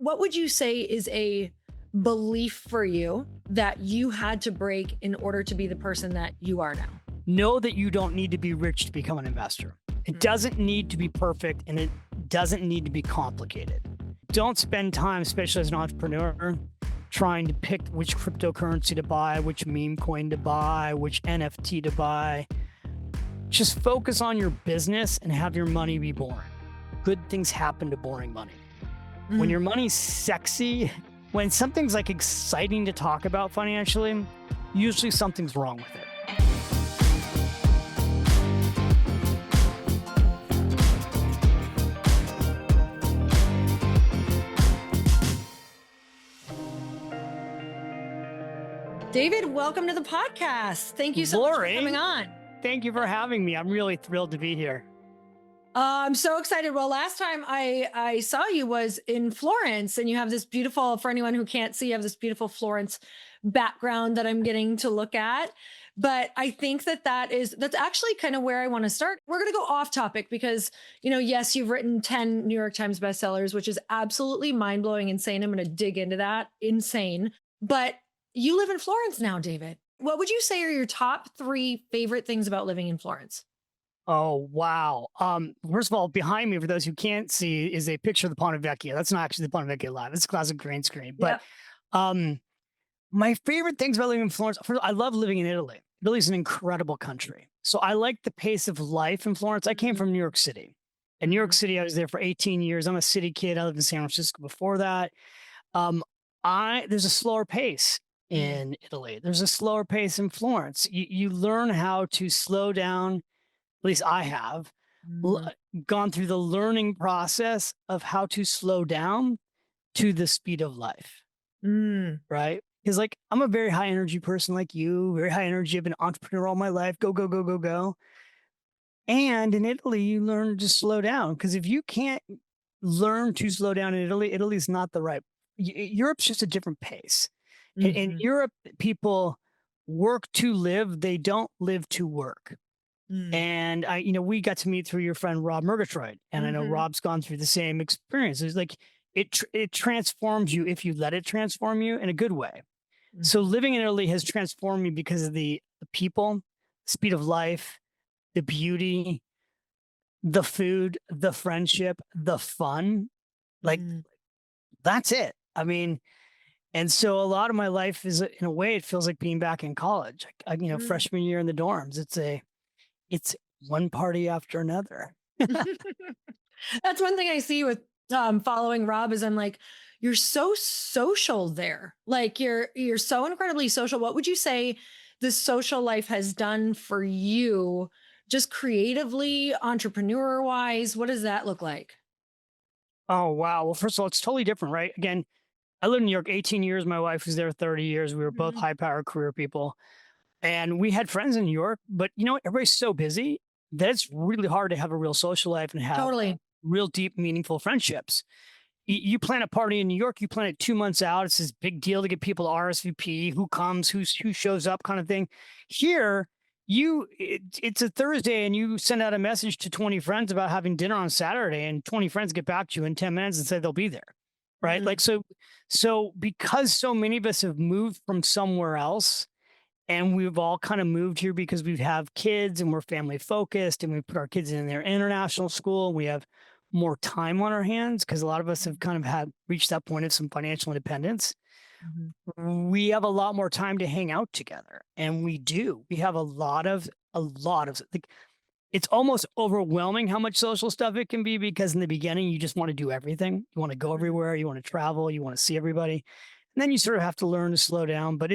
What would you say is a belief for you that you had to break in order to be the person that you are now? Know that you don't need to be rich to become an investor. It doesn't need to be perfect and it doesn't need to be complicated. Don't spend time, especially as an entrepreneur, trying to pick which cryptocurrency to buy, which meme coin to buy, which NFT to buy. Just focus on your business and have your money be boring. Good things happen to boring money. When your money's sexy, when something's like exciting to talk about financially, usually something's wrong with it. David, welcome to the podcast. Thank you so much for coming on. Thank you for having me. I'm really thrilled to be here. I'm so excited. Well, last time I saw you was in Florence, and you have this beautiful, for anyone who can't see, you have this beautiful Florence background that I'm getting to look at. But I think that's actually kind of where I want to start. We're going to go off topic because, yes, you've written 10 New York Times bestsellers, which is absolutely mind blowing, insane. I'm going to dig into that. Insane. But you live in Florence now, David. What would you say are your top 3 favorite things about living in Florence? Oh, wow. First of all, behind me, for those who can't see, is a picture of the Ponte Vecchio. That's not actually the Ponte Vecchio live. It's a classic green screen. But my favorite things about living in Florence, first, I love living in Italy. Italy is an incredible country. So I like the pace of life in Florence. I came from New York City. In New York City, I was there for 18 years. I'm a city kid. I lived in San Francisco before that. There's a slower pace in Italy. There's a slower pace in Florence. You learn how to slow down. At least I have gone through the learning process of how to slow down to the speed of life. Right? Because I'm a very high energy person like you, very high energy. I've been an entrepreneur all my life. Go, go, go, go, go. And in Italy, you learn to slow down, because if you can't learn to slow down in Italy, Italy's not the right. Europe's just a different pace. In Europe, people work to live. They don't live to work. And we got to meet through your friend, Rob Murgatroyd. And I know Rob's gone through the same experience. It's like, it transforms you if you let it transform you in a good way. So living in Italy has transformed me because of the people, speed of life, the beauty, the food, the friendship, the fun. That's it. I mean, and so a lot of my life is, in a way, it feels like being back in college. Freshman year in the dorms. It's one party after another. That's one thing I see with following Rob is I'm like, you're so social there. Like you're so incredibly social. What would you say the social life has done for you, just creatively, entrepreneur wise? What does that look like? Oh, wow. Well, first of all, it's totally different, right? Again, I lived in New York 18 years. My wife was there 30 years. We were both high-powered career people. And we had friends in New York. But you know what? Everybody's so busy that it's really hard to have a real social life and have real deep, meaningful friendships. You plan a party in New York, you plan it 2 months out. It's this big deal to get people to RSVP, who comes, who shows up, kind of thing. Here, it's a Thursday and you send out a message to 20 friends about having dinner on Saturday, and 20 friends get back to you in 10 minutes and say they'll be there. Right? So because so many of us have moved from somewhere else, and we've all kind of moved here because we have kids and we're family focused, and we put our kids in their international school, and we have more time on our hands because a lot of us have kind of reached that point of some financial independence. We have a lot more time to hang out together, and we have a lot of it's almost overwhelming how much social stuff it can be, because in the beginning you just want to do everything. You want to go everywhere, you want to travel, you want to see everybody, and then you sort of have to learn to slow down. But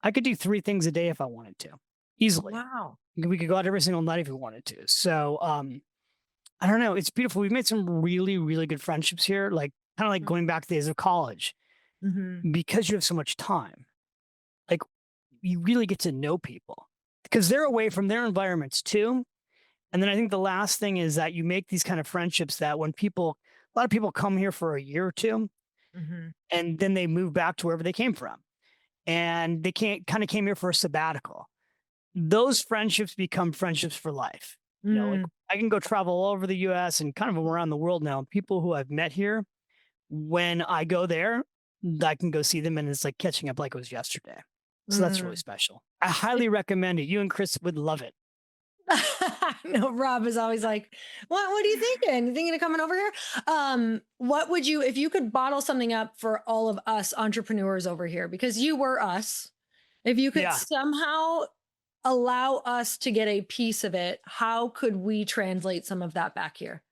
I could do 3 things a day if I wanted to, easily. Wow. We could go out every single night if we wanted to. So I don't know. It's beautiful. We've made some really, really good friendships here, kind of like going back to the days of college, because you have so much time. You really get to know people because they're away from their environments too. And then I think the last thing is that you make these kind of friendships that when a lot of people come here for a year or 2, and then they move back to wherever they came from, and they came here for a sabbatical. Those friendships become friendships for life. I can go travel all over the US and kind of around the world now. People who I've met here, when I go there, I can go see them and it's like catching up like it was yesterday. So that's really Mhm. special. I highly recommend it. You and Chris would love it. No, Rob is always like, what are you thinking? You thinking of coming over here? What would you, if you could bottle something up for all of us entrepreneurs over here, because you were us, if you could Yeah. somehow allow us to get a piece of it, how could we translate some of that back here?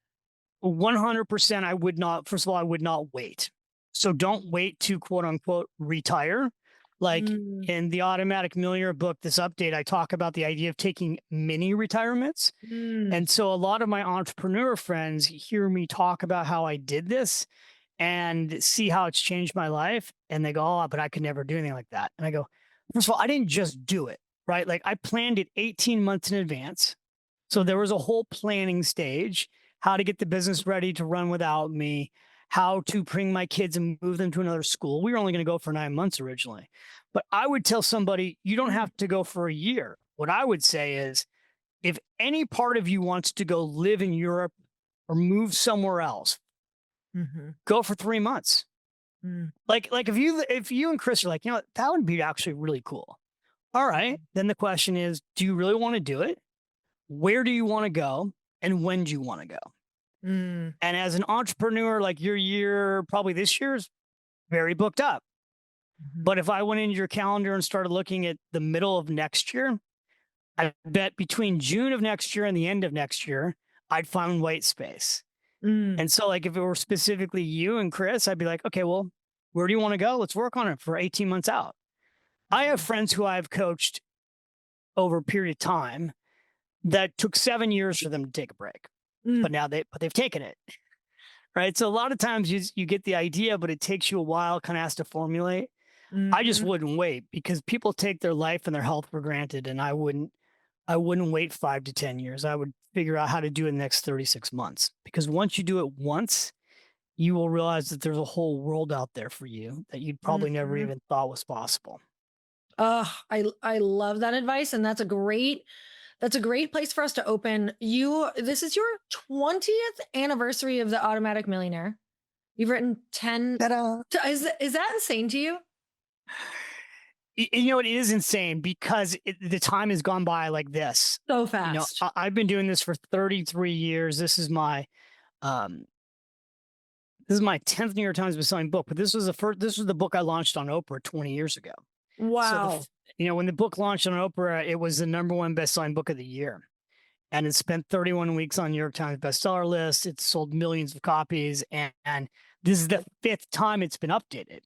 100% I would not, first of all, I would not wait. So don't wait to quote unquote retire. Like Mm, in the Automatic Millionaire book, this update, I talk about the idea of taking mini retirements. mm, And so a lot of my entrepreneur friends hear me talk about how I did this and see how it's changed my life. And they go, oh, but I could never do anything like that. And I go, first of all, I didn't just do it, right? Like I planned it 18 months in advance. So there mm, was a whole planning stage, how to get the business ready to run without me, how to bring my kids and move them to another school. We were only going to go for 9 months originally. But I would tell somebody, you don't mm, have to go for a year. What I would say is, if any part of you wants to go live in Europe or move somewhere else, mhm, go for 3 months. mm, Like if you and Chris are like, that would be actually really cool. All right. Then the question is, do you really want to do it? Where do you want to go? And when do you want to go? mm, And as an entrepreneur, like your year, probably this year is very booked up. mhm, But if I went into your calendar and started looking at the middle of next year, I bet between June of next year and the end of next year, I'd find white space. mm, And so, like, if it were specifically you and Chris, I'd be like, okay, well, where do you want to go? Let's work on it for 18 months out. I have mhm, friends who I've coached over a period of time that took 7 years for them to take a break, mm, but they've taken it. Right. So a lot of times you get the idea, but it takes you a while, kind of has to formulate. I just mhm. wouldn't wait because people take their life and their health for granted. And I wouldn't wait 5 to 10 years. I would figure out how to do it in the next 36 months. Because once you do it once, you will realize that there's a whole world out there for you that you'd probably never Mhm. even thought was possible. Oh, I love that advice, and that's a great place for us to open. This is your 20th anniversary of the Automatic Millionaire. You've written 10. Ta-da. Is that insane to you? It is insane because the time has gone by like this. So fast. I've been doing this for 33 years. Um, this is my 10th New York Times bestselling book, but this was the book I launched on Oprah 20 years ago. So Wow. when the book launched on Oprah, it was the number one bestselling book of the year. And it spent 31 weeks on New York Times bestseller list. It's sold millions of copies. And this is the fifth time it's been updated.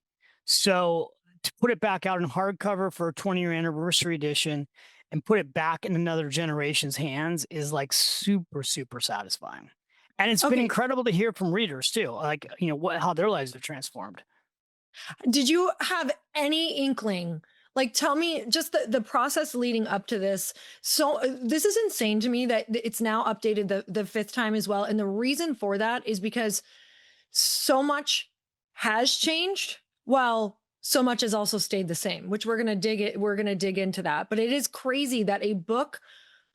So to put it back out in hardcover for a 20-year anniversary edition and put it back in another generation's hands is like super, super satisfying. And it's been Okay. incredible to hear from readers too, like, how their lives have transformed. Did you have any inkling? Like, tell me just the process leading up to this. So, this is insane to me that it's now updated the fifth time as well. And the reason for that is because so much has changed while so much has also stayed the same, which we're going to dig into that. But it is crazy that a book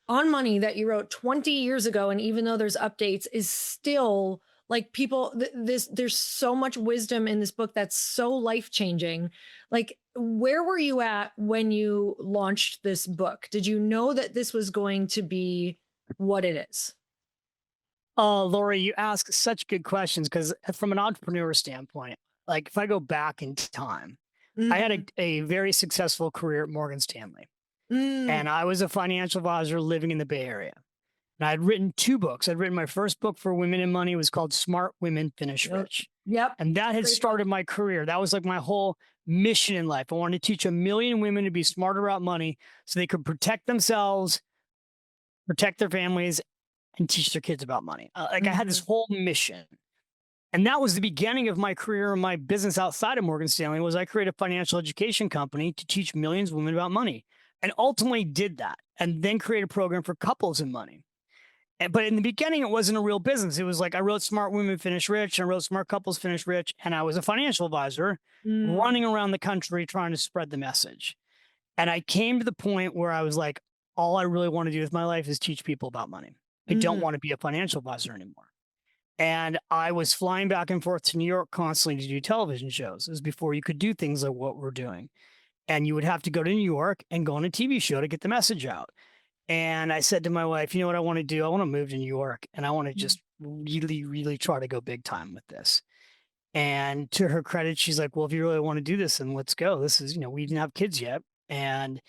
on money that you wrote 20 years ago, and even though there's updates, is still like people there's so much wisdom in this book that's so life changing. Like, where were you at when you launched this book? Did you know that this was going to be what it is? Oh, Lori, you ask such good questions because from an entrepreneur standpoint, like if I go back in time, I had Mhm. a very successful career at Morgan Stanley, Mm. and I was a financial advisor living in the Bay Area. And I'd written two books. I'd written my first book for women in money. It was called Smart Women Finish Yep. Rich. Yep. And that had Great book. started my career. That was like my whole mission in life. I wanted to teach 1 million women to be smarter about money so they could protect themselves, protect their families, and teach their kids about money. Like I had this Mhm. whole mission. And that was the beginning of my career and my business outside of Morgan Stanley was I created a financial education company to teach millions of women about money and ultimately did that and then create a program for couples in money. But in the beginning, it wasn't a real business. It was like I wrote Smart Women Finish Rich and I wrote Smart Couples Finish Rich. And I was a financial advisor Mm. running around the country trying to spread the message. And I came to the point where I was like, all I really want to do with my life is teach people about money. I don't Mhm. want to be a financial advisor anymore. And I was flying back and forth to New York constantly to do television shows. It was before you could do things like what we're doing. And you would have to go to New York and go on a TV show to get the message out. And I said to my wife, you know what I want to do? I want to move to New York and I want to Mm. just really, really try to go big time with this. And to her credit, she's like, well, if you really want to do this, then let's go. This is, we didn't have kids yet. And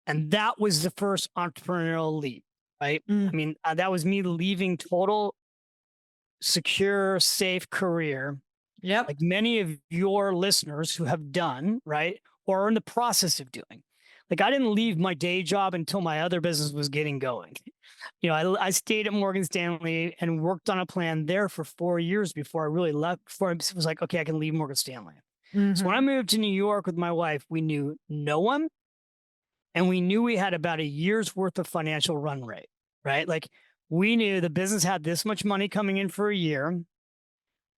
that was the first entrepreneurial leap, right? Mm. I mean, that was me leaving total secure, safe career, Yep. like many of your listeners who have done, right? Or are in the process of doing. Like I didn't leave my day job until my other business was getting going. I stayed at Morgan Stanley and worked on a plan there for 4 years before I really left, before I was like, okay, I can leave Morgan Stanley. So when I Mhm. moved to New York with my wife, we knew no one and we knew we had about a year's worth of financial run rate, right? Like we knew the business had this much money coming in for a year.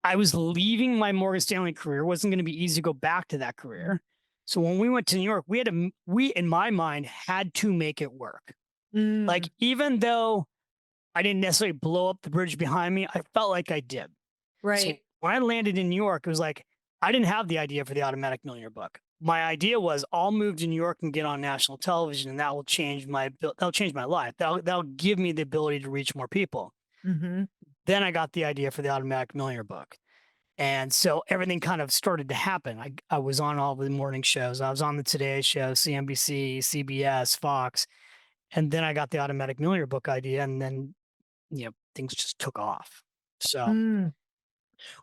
I was leaving my Morgan Stanley career. It wasn't going to be easy to go back to that career. So when we went to New York, we in my mind had to make it work. Like Mm. even though I didn't necessarily blow up the bridge behind me, I felt like I did. So Right. when I landed in New York, it was like I didn't have the idea for the Automatic Millionaire book. My idea was I'll move to New York and get on national television, and that will change that'll change my life. That'll give me the ability to reach more people. Mhm. Then I got the idea for the Automatic Millionaire book. And so everything kind of started to happen. I was on all the morning shows. I was on the Today Show, CNBC, CBS, Fox, and then I got the Automatic Millionaire book idea, and then things just took off. So Mm.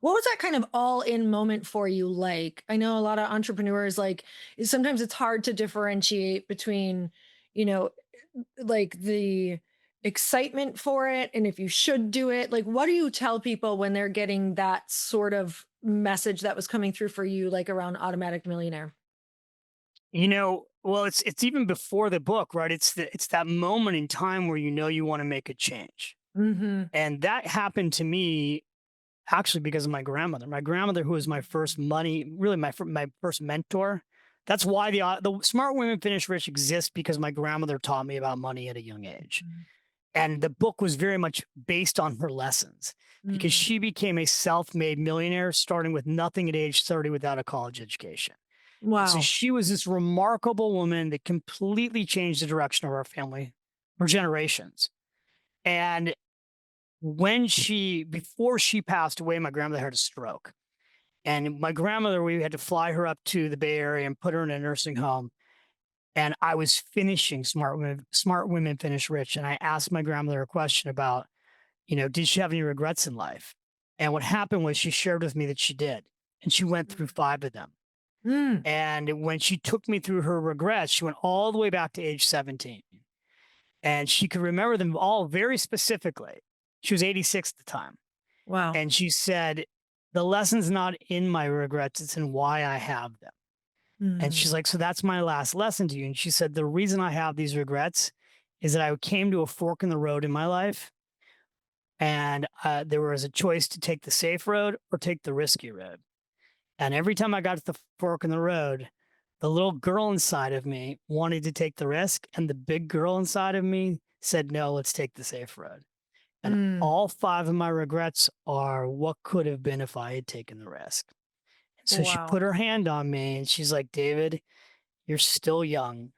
What was that kind of all in moment for you like? I know a lot of entrepreneurs sometimes it's hard to differentiate between, you know, like the excitement for it and if you should do it. Like what do you tell people when they're getting that sort of message that was coming through for you like around Automatic Millionaire? well, it's even before the book, right? It's that moment in time where you want to make a change, Mhm. and that happened to me actually because of my grandmother. My grandmother, who was my first money, really my first mentor. That's why the Smart Women Finish Rich exists, because my grandmother taught me about money at a young age. Mhm. And the book was very much based on her lessons because Mm. she became a self-made millionaire starting with nothing at age 30 without a college education. And so Wow. she was this remarkable woman that completely changed the direction of our family for generations. And before she passed away, my grandmother had a stroke. And my grandmother, we had to fly her up to the Bay Area and put her in a nursing home. And I was finishing Smart Women Finish Rich. And I asked my grandmother a question about, did she have any regrets in life? And what happened was she shared with me that she did. And she went through 5 of them. Mm. And when she took me through her regrets, she went all the way back to age 17. And she could remember them all very specifically. She was 86 at the time. Wow. And she said, the lesson's not in my regrets, it's in why I have them. And Mm. she's like, so that's my last lesson to you. And she said, the reason I have these regrets is that I came to a fork in the road in my life. And there was a choice to take the safe road or take the risky road. And every time I got to the fork in the road, the little girl inside of me wanted to take the risk. And the big girl inside of me said, no, let's take the safe road. And Mm. all 5 of my regrets are what could have been if I had taken the risk. And so she Wow. put her hand on me and she's like, David, you're still young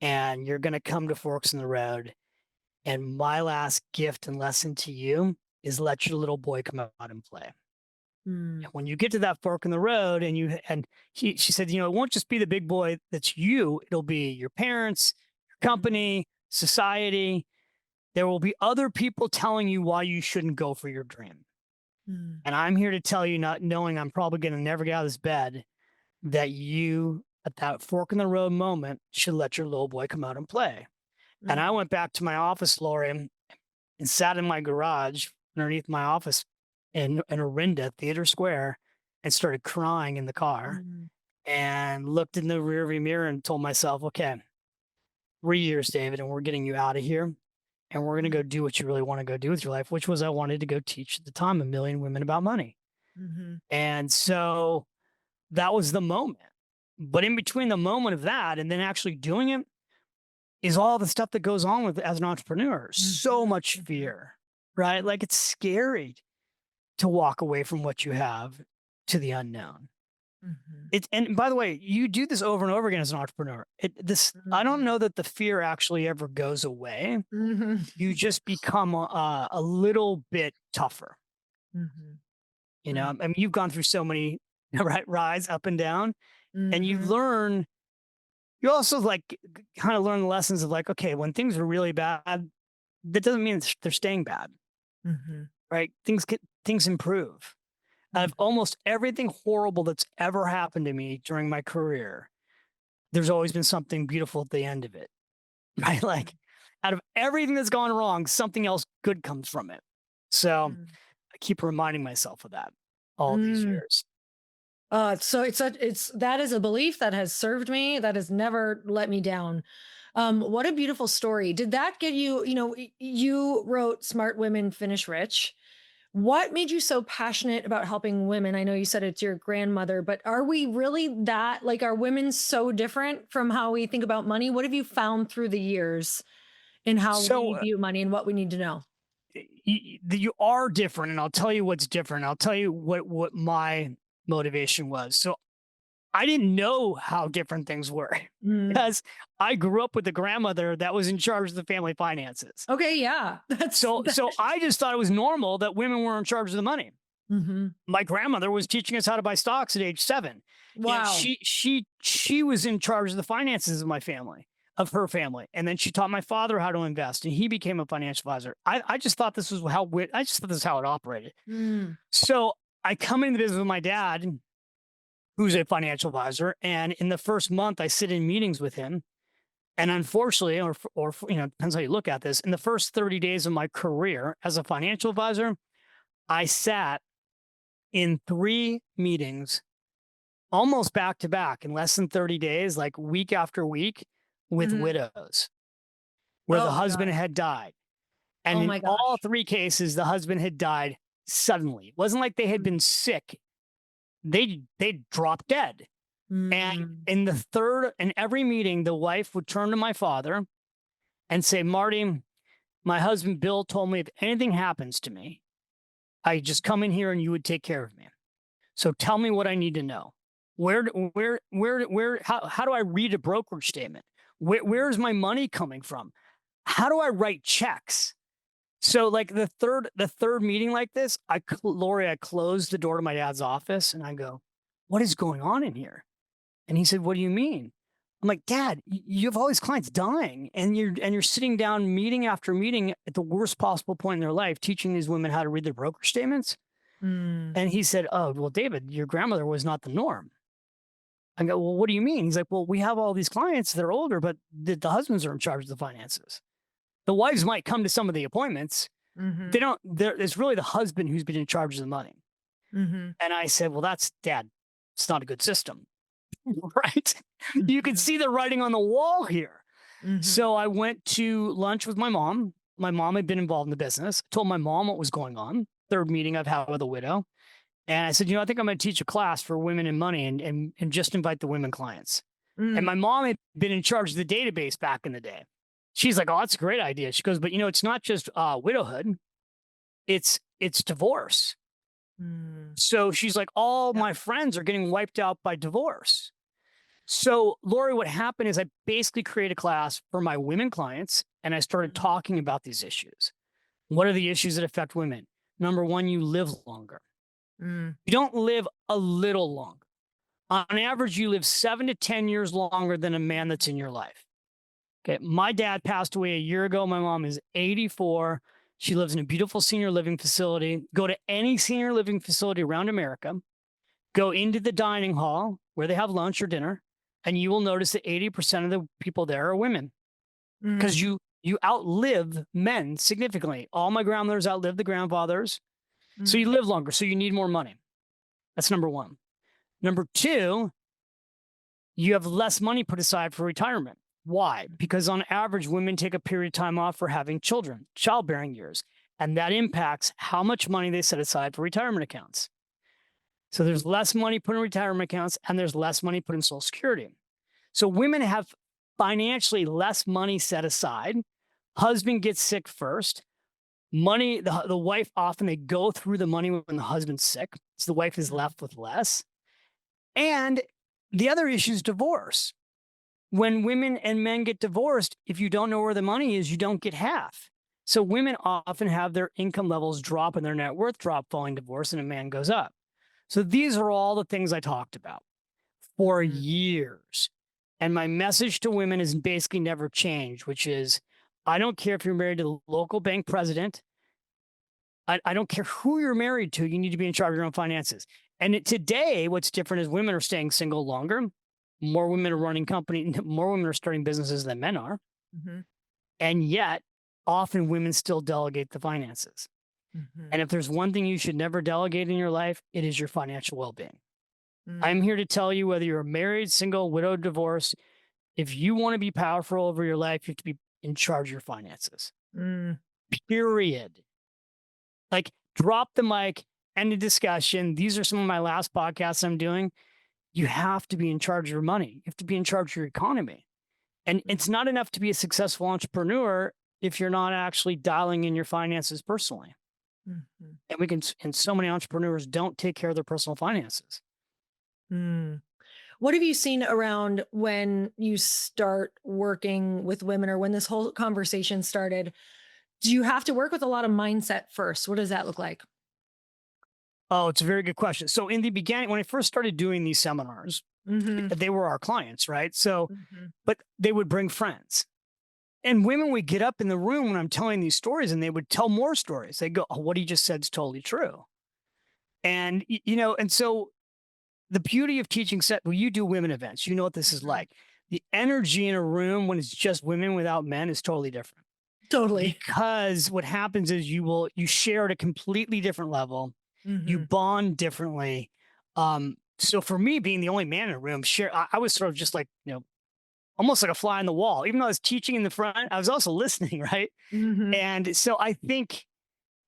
and you're going to come to forks in the road. And my last gift and lesson to you is let your little boy come out and play. Mm. And when you get to that fork in the road she said, it won't just be the big boy that's you, it'll be your parents, your Mhm. company, society. There will be other people telling you why you shouldn't go for your dream. Mm. And I'm here to tell you, not knowing I'm probably going to never get out of this bed, that you, at that fork in the road moment, should let your little boy come out and play. And I Mm. went back to my office, Lori, and sat in my garage underneath my office in Orinda Theater Square and started crying in the car Mm. and looked in the rearview mirror and told myself, okay, 3 years, David, and we're getting you out of here. And we're going to go Mm. do what you really want to go do with your life, which was I wanted to go teach at the time 1 million women about money. Mhm. And so that was the moment. But in between the moment of that and then actually doing it is all the stuff that goes on with as an entrepreneur. So Mhm. much Mhm. fear, right? Like it's scary. to walk away from what you have to the unknown. Mhm. And by the way, you do this over and over again as an entrepreneur. I don't Mhm. know that the fear actually ever goes away. Mhm. You just become a little bit tougher. Mhm. You know, Mm. I mean, you've gone through so many right rise up and down, and you Mhm. learn. You also like kind of learn the lessons of like, okay, when things are really bad, that doesn't mean they're staying bad, Mhm. right? Things improve. Out of Mhm. almost everything horrible that's ever happened to me during my career, there's always been something beautiful at the end of it, right? Like out of everything that's gone wrong, something else good comes from it. So Mhm. I keep reminding myself of that all these Mm. years. So it's that is a belief that has served me, that has never let me down. What a beautiful story. Did that get you, you wrote Smart Women Finish Rich. What made you so passionate about helping women? I know you said it's your grandmother, but are we really that like are women so different from how we think about money? What have you found through the years in how So we view money and what we need to know? you are different, and I'll tell you what's different. I'll tell you what my motivation was. So I didn't know how different things were Mm. because I grew up with a grandmother that was in charge of the family finances. Okay, yeah. That's So I just thought it was normal that women were in charge of the money. Mhm. My grandmother was teaching us how to buy stocks at age 7. You know, Wow. she was in charge of the finances of my family, of her family. And then she taught my father how to invest and he became a financial advisor. I just thought this was I just thought this is how it operated. Mm. So I come into business with my dad, who's a financial advisor, and in the first month I sit in meetings with him. And unfortunately, or depends how you look at this. In the first 30 days of my career as a financial advisor, I sat in 3 meetings almost back to back in less than 30 days, like week after week, with Mhm. widows where the Oh my husband gosh. had died. And Oh in my all gosh. 3 cases, the husband had died suddenly. It wasn't like they had Mm. been sick. They dropped dead. And Mm. in every meeting, the wife would turn to my father and say, Marty, my husband Bill told me if anything happens to me, I just come in here and you would take care of me. So tell me what I need to know. How do I read a brokerage statement? Where's my money coming from? How do I write checks? So like the third meeting like this, Lori, I closed the door to my dad's office and I go, what is going on in here? And he said, what do you mean? I'm like, Dad, you have all these clients dying and you're sitting down meeting after meeting at the worst possible point in their life, teaching these women how to read their brokerage statements. Mm. And he said, oh, well, David, your grandmother was not the norm. I go, well, what do you mean? He's like, well, we have all these clients, they're older, but the husbands are in charge of the finances. The wives might come to some of the appointments. They Mhm. don't, it's really the husband who's been in charge of the money. Mhm. And I said, well, that's dad. It's not a good system. Right. You can Mhm. see the writing on the wall here. Mhm. So I went to lunch with my mom. My mom had been involved in the business. Told my mom what was going on. Third meeting I've had with a widow. And I said, I think I'm going to teach a class for women in money and just invite the women clients. And Mm. my mom had been in charge of the database back in the day. She's like, oh, that's a great idea. She goes, but it's not just widowhood, it's divorce. Mm. So she's like, all Yep. my friends are getting wiped out by divorce. So Lori, what happened is I basically created a class for my women clients and I started Mhm. talking about these issues. What are the issues that affect women? Number one, you live longer. Mm. You don't live a little longer. On average, you live 7 to 10 years longer than a man that's in your life. Okay. My dad passed away a year ago. My mom is 84. She lives in a beautiful senior living facility. Go to any senior living facility around America, go into the dining hall where they have lunch or dinner, and you will notice that 80% of the people there are women Mm. because you outlive men significantly. All my grandmothers outlived the grandfathers. So you Mm. live longer. So you need more money. That's number one. Number two, you have less money put aside for retirement. Why? Because on average, women take a period of time off for having children, childbearing years, and that impacts how much money they set aside for retirement accounts. So there's less money put in retirement accounts and there's less money put in Social Security. So women have financially less money set aside. Husband gets sick first. money, the wife often they go through the money when the husband's sick. So the wife is left with less. And the other issue is divorce. When women and men get divorced, if you don't know where the money is, you don't get half. So women often have their income levels drop and their net worth drop following divorce, and a man goes up. So these are all the things I talked about for Mm. years. And my message to women has basically never changed, which is I don't care if you're married to the local bank president. I don't care who you're married to. You need to be in charge of your own finances. And today, what's different is women are staying single longer. More women are running companies. More women are starting businesses than men are. Mhm. And yet, often women still delegate the finances. Mhm. And if there's one thing you should never delegate in your life, it is your financial well-being. I'm Mm. here to tell you whether you're married, single, widowed, divorced, if you want to be powerful over your life, you have to be in charge of your finances. Mm. Period. Like, drop the mic, end the discussion. These are some of my last podcasts I'm doing. You have to be in charge of your money. You have to be in charge of your economy. And Mm. it's not enough to be a successful entrepreneur if you're not actually dialing in your finances personally. Mhm. And and so many entrepreneurs don't take care of their personal finances. Mm. What have you seen around when you start working with women or when this whole conversation started? Do you have to work with a lot of mindset first? What does that look like? Oh, it's a very good question. So in the beginning, when I first started doing these seminars, Mhm. they were our clients, right? So, Mhm. but they would bring friends. And women would get up in the room when I'm telling these stories and they would tell more stories. They go, oh, what he just said is totally true. And, and so the beauty of teaching set, well, you do women events, you know what this is Mhm. like. The energy in a room when it's just women without men is totally different Totally. because what happens is you share at a completely different level. You Mhm. bond differently. So for me, being the only man in a room, I was sort of just like, almost like a fly on the wall. Even though I was teaching in the front, I was also listening, right? Mhm. And so I think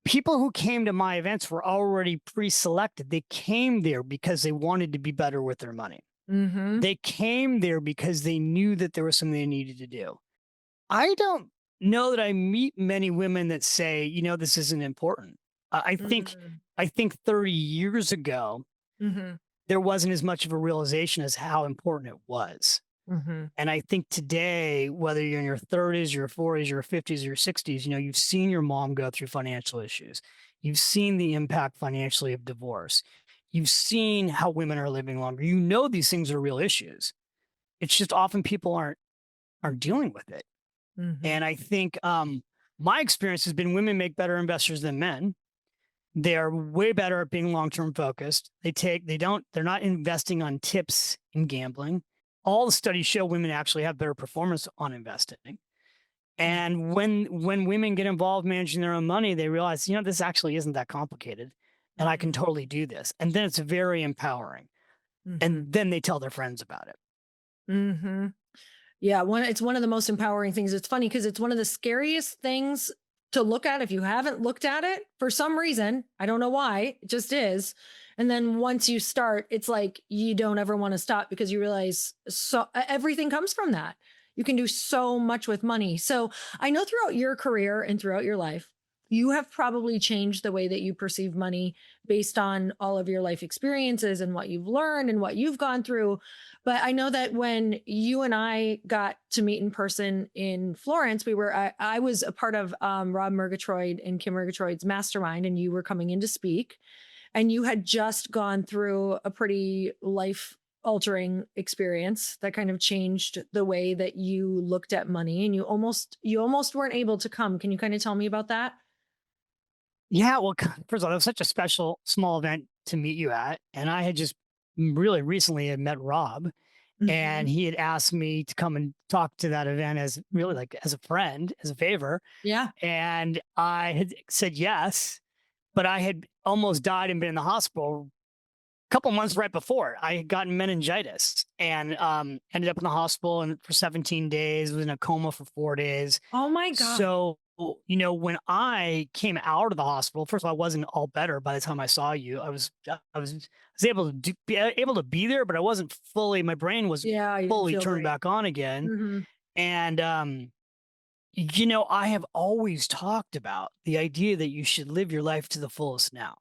people who came to my events were already pre-selected. They came there because they wanted to be better with their money. Mhm. They came there because they knew that there was something they needed to do. I don't know that I meet many women that say, this isn't important. I think Mhm. I think 30 years ago, Mhm. there wasn't as much of a realization as how important it was. Mhm. And I think today, whether you're in your 30s, your 40s, your 50s, or your 60s, you've seen your mom go through financial issues. You've seen the impact financially of divorce. You've seen how women are living longer. You know these things are real issues. It's just often people aren't dealing with it. Mhm. And I think my experience has been women make better investors than men. They are way better at being long-term focused. They're not investing on tips in gambling. All the studies show women actually have better performance on investing. Mhm. And when women get involved managing their own money, they realize, this actually isn't that complicated and I can Mhm. totally do this. And then it's very empowering. Mhm. And then they tell their friends about it. Mhm. Yeah, it's one of the most empowering things. It's funny because it's one of the scariest things to look at if you haven't looked at it for some reason. I don't know why. It just is. And then once you start, it's like you don't ever want to stop because you realize everything comes from that. You can do so much with money. So I know throughout your career and throughout your life, you have probably changed the way that you perceive money based on all of your life experiences and what you've learned and what you've gone through. But I know that when you and I got to meet in person in Florence, I was a part of Rob Murgatroyd and Kim Murgatroyd's mastermind, and you were coming in to speak, and you had just gone through a pretty life altering experience that kind of changed the way that you looked at money, and you almost weren't able to come. Can you kind of tell me about that? Yeah, well, first of all, that was such a special small event to meet you at. And I had just really recently had met Rob and Mhm. he had asked me to come and talk to that event as really like as a friend, as a favor. Yeah. And I had said yes, but I had almost died and been in the hospital a couple months right before. I had gotten meningitis and ended up in the hospital and for 17 days, was in a coma for 4 days. Oh my God. So, when I came out of the hospital, first of all, I wasn't all better by the time I saw you. I was able to able to be there, but I wasn't fully, my brain wasn't Yeah, you didn't fully feel turned great. back on again. Hmm. And, I have always talked about the idea that you should live your life to the fullest now.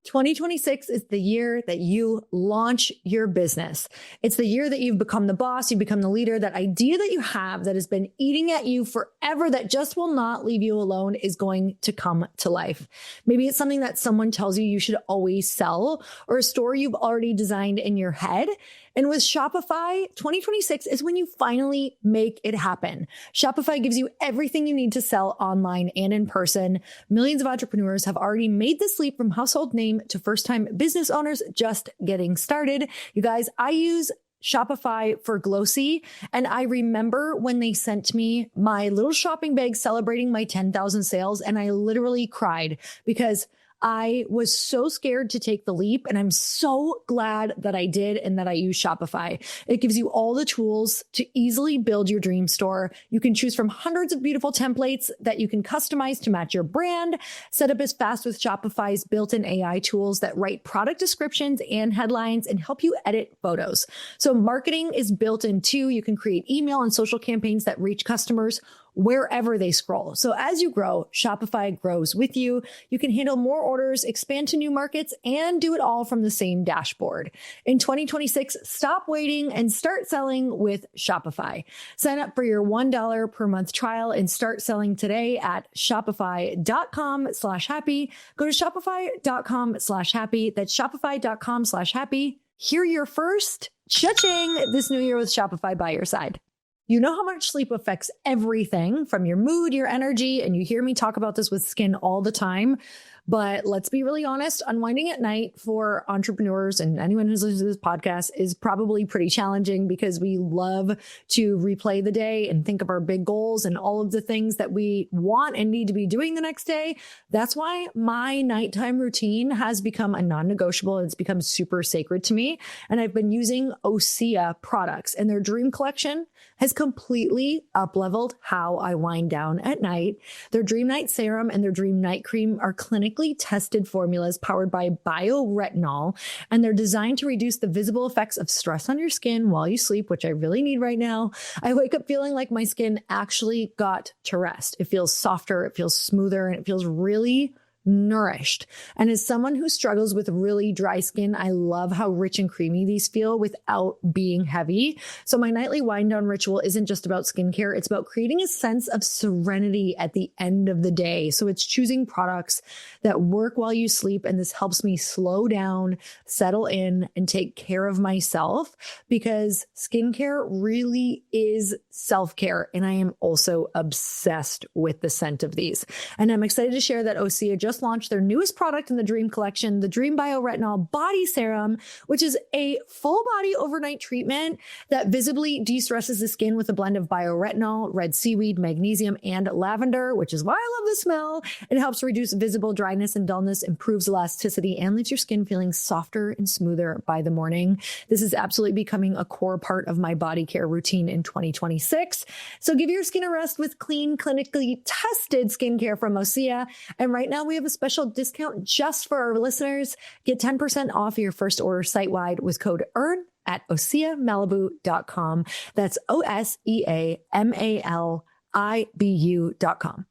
2026 is the year that you launch your business. It's the year that you've become the boss, you become the leader. That idea that you have that has been eating at you forever, that just will not leave you alone, is going to come to life. Maybe it's something that someone tells you should always sell, or a store you've already designed in your head. And with Shopify, 2026 is when you finally make it happen. Shopify gives you everything you need to sell online and in person. Millions of entrepreneurs have already made this leap from household name to first-time business owners just getting started. You guys, I use Shopify for Glossy. And I remember when they sent me my little shopping bag celebrating my 10,000 sales, and I literally cried because I was so scared to take the leap, and I'm so glad that I did and that I use Shopify. It gives you all the tools to easily build your dream store. You can choose from hundreds of beautiful templates that you can customize to match your brand. Setup is fast with Shopify's built-in AI tools that write product descriptions and headlines and help you edit photos. So marketing is built in too. You can create email and social campaigns that reach customers wherever they scroll. So as you grow, Shopify grows with you. You can handle more orders, expand to new markets, and do it all from the same dashboard. In 2026, stop waiting and start selling with Shopify. Sign up for your $1 per month trial and start selling today at shopify.com/happy. Go to shopify.com/happy. That's shopify.com/happy. Hear your first cha-ching this new year with Shopify by your side. You know how much sleep affects everything from your mood, your energy, and you hear me talk about this with skin all the time. But let's be really honest, unwinding at night for entrepreneurs and anyone who's listening to this podcast is probably pretty challenging because we love to replay the day and think of our big goals and all of the things that we want and need to be doing the next day. That's why my nighttime routine has become a non-negotiable. It's become super sacred to me. And I've been using Osea products, and their Dream Collection has completely up-leveled how I wind down at night. Their Dream Night Serum and their Dream Night Cream are clinically tested formulas powered by bioretinol, and they're designed to reduce the visible effects of stress on your skin while you sleep, which I really need right now. I wake up feeling like my skin actually got to rest. It feels softer, it feels smoother, and it feels really nourished. And as someone who struggles with really dry skin, I love how rich and creamy these feel without being heavy. So my nightly wind down ritual isn't just about skincare. It's about creating a sense of serenity at the end of the day. So it's choosing products that work while you sleep. And this helps me slow down, settle in, and take care of myself, because skincare really is self-care. And I am also obsessed with the scent of these. And I'm excited to share that Osea just launched their newest product in the Dream Collection, the Dream Bioretinol Body Serum, which is a full body overnight treatment that visibly de-stresses the skin with a blend of bioretinol, red seaweed, magnesium, and lavender, which is why I love the smell. It helps reduce visible dryness and dullness, improves elasticity, and leaves your skin feeling softer and smoother by the morning. This is absolutely becoming a core part of my body care routine in 2026. So give your skin a rest with clean, clinically tested skincare from Osea. And right now we have a special discount just for our listeners. Get 10% off your first order site-wide with code EARN at OseaMalibu.com. That's OSEAMALIBU.com.